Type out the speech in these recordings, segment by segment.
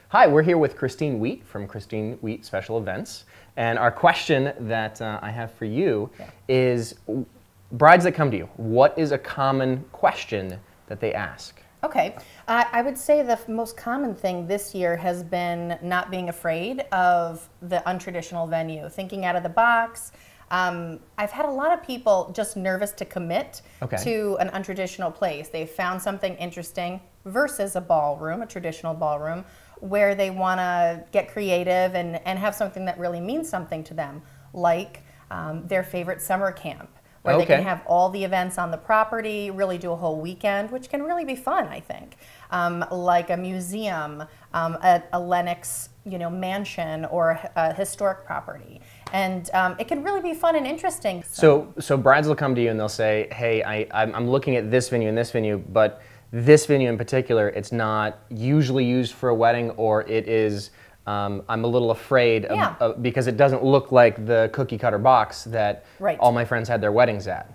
Hi, we're here with Christine Wheat from Christine Wheat Special Events. And our question that I have for you is, brides that come to you, what is a common question that they ask? Okay, I would say the most common thing this year has been not being afraid of the untraditional venue, thinking out of the box. I've had a lot of people just nervous to commit to an untraditional place. They've found something interesting versus a ballroom, a traditional ballroom, where they want to get creative and have something that really means something to them, like their favorite summer camp, where they can have all the events on the property, really do a whole weekend, which can really be fun, I think. Like a museum, a Lenox, mansion, or a historic property. And it can really be fun and interesting. So brides will come to you and they'll say, hey, I'm looking at this venue and this venue, but this venue in particular, it's not usually used for a wedding, or it is, I'm a little afraid of, because it doesn't look like the cookie cutter box that all my friends had their weddings at.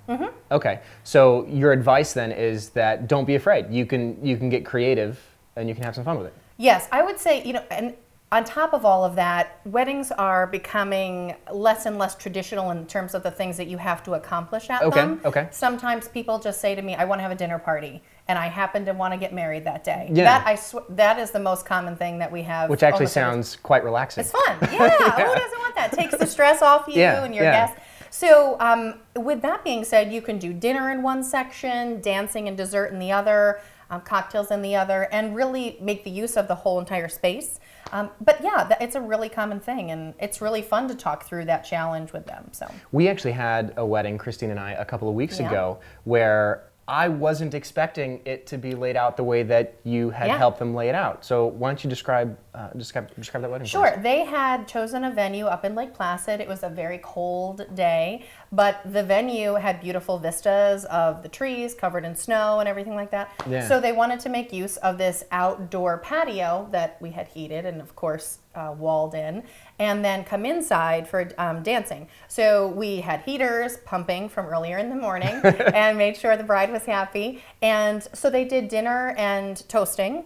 Okay, so your advice then is that don't be afraid. You can get creative and you can have some fun with it. Yes, I would say, and on top of all of that, weddings are becoming less and less traditional in terms of the things that you have to accomplish at them. Sometimes people just say to me, I want to have a dinner party, and I happen to want to get married that day. That is the most common thing that we have. Which actually sounds quite relaxing. It's fun. Yeah, who doesn't want that? It takes the stress off you and your guests. So with that being said, you can do dinner in one section, dancing and dessert in the other, cocktails in the other, and really make the use of the whole entire space. But yeah, it's a really common thing, and it's really fun to talk through that challenge with them. So we actually had a wedding, Christine and I, a couple of weeks ago, where I wasn't expecting it to be laid out the way that you had helped them lay it out. So why don't you describe that wedding? Sure. They had chosen a venue up in Lake Placid. It was a very cold day, but the venue had beautiful vistas of the trees covered in snow and everything like that. So they wanted to make use of this outdoor patio that we had heated and, of course, walled in, and then come inside for dancing. So we had heaters pumping from earlier in the morning and made sure the bride was happy. And so they did dinner and toasting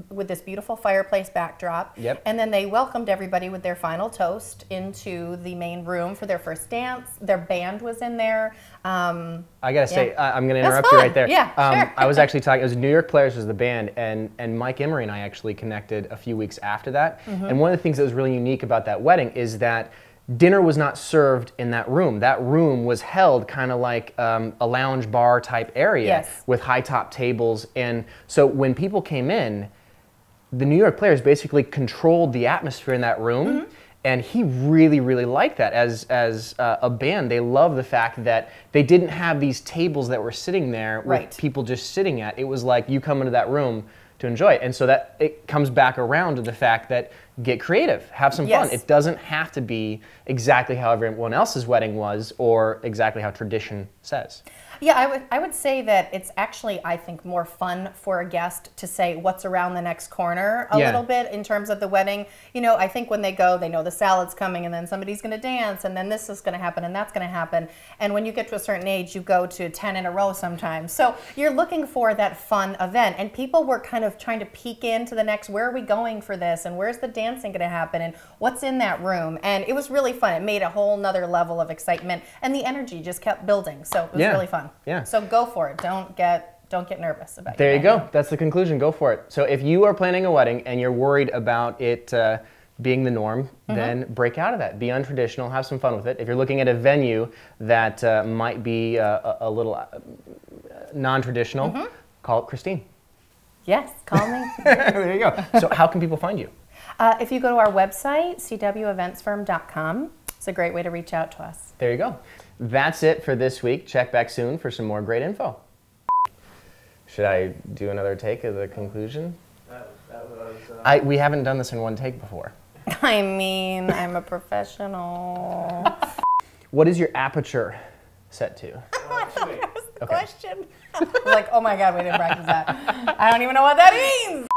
with this beautiful fireplace backdrop. And then they welcomed everybody with their final toast into the main room for their first dance. Their band was in there. I gotta say, I'm gonna interrupt you right there. Sure. I was actually talking, it was New York Players was the band, and Mike Emery and I actually connected a few weeks after that. And one of the things that was really unique about that wedding is that dinner was not served in that room. That room was held kind of like a lounge bar type area with high top tables. And so when people came in, the New York Players basically controlled the atmosphere in that room. And he really, really liked that. As a band, they love the fact that they didn't have these tables that were sitting there with people just sitting at. It was like you come into that room to enjoy it. And so that it comes back around to the fact that get creative, have some fun. It doesn't have to be exactly how everyone else's wedding was or exactly how tradition says. Yeah, I would say that it's actually, I think, more fun for a guest to say what's around the next corner a little bit in terms of the wedding. I think when they go, they know the salad's coming, and then somebody's going to dance, and then this is going to happen, and that's going to happen. And when you get to a certain age, you go to 10 in a row sometimes. So you're looking for that fun event. And people were kind of trying to peek into the next, where are we going for this, and where's the dancing going to happen, and what's in that room? And it was really fun. It made a whole nother level of excitement, and the energy just kept building. So it was really fun. So go for it. Don't get nervous about it. There you go. That's the conclusion. Go for it. So if you are planning a wedding and you're worried about it being the norm, then break out of that. Be untraditional. Have some fun with it. If you're looking at a venue that might be a little non-traditional, call it Christine. Yes, call me. There you go. So how can people find you? If you go to our website, cweventsfirm.com, it's a great way to reach out to us. There you go. That's it for this week. Check back soon for some more great info. Should I do another take of the conclusion? We haven't done this in one take before. I mean, I'm a professional. What is your aperture set to? I thought that was the question. I was like, oh my God, we didn't practice that. I don't even know what that means.